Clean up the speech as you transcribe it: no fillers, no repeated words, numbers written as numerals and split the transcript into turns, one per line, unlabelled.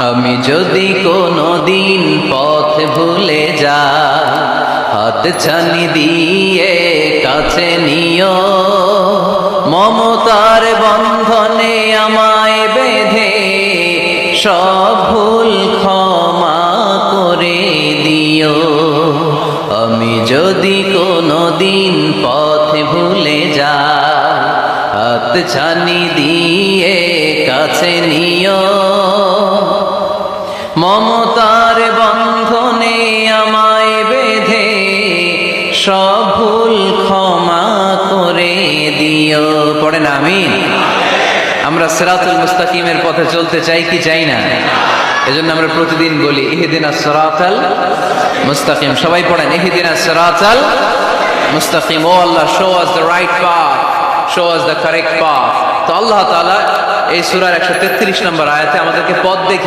আমি যদি কোনদিন পথ ভুলে যাই, হাত ছানি দিয়ে কাছে নিও, মমতার বন্ধনে আমায় বেঁধে সব ভুল ক্ষমা করে দিও। আমি যদি কোনদিন পথ ভুলে যাই, হাত ছানি দিয়ে কাছে নিও, মমতার বন্ধনে আমায় বেঁধে সব ভুল ক্ষমা করে দিও। পড়েন আমিন। আমরা সিরাতুল মুস্তাকিমের পথে চলতে চাই কি চাই না? এজন্য আমরা প্রতিদিন বলি ইহদিনাস সিরাতাল মুস্তাকিম। সবাই পড়েন ইহদিনাস সিরাতাল মুস্তাকিম। ও Allah, show us the right path, show us the correct path. তো আল্লাহ তাআলা এই সূরার 133 নম্বর আয়াতে আমাদেরকে পথ দেখিয়ে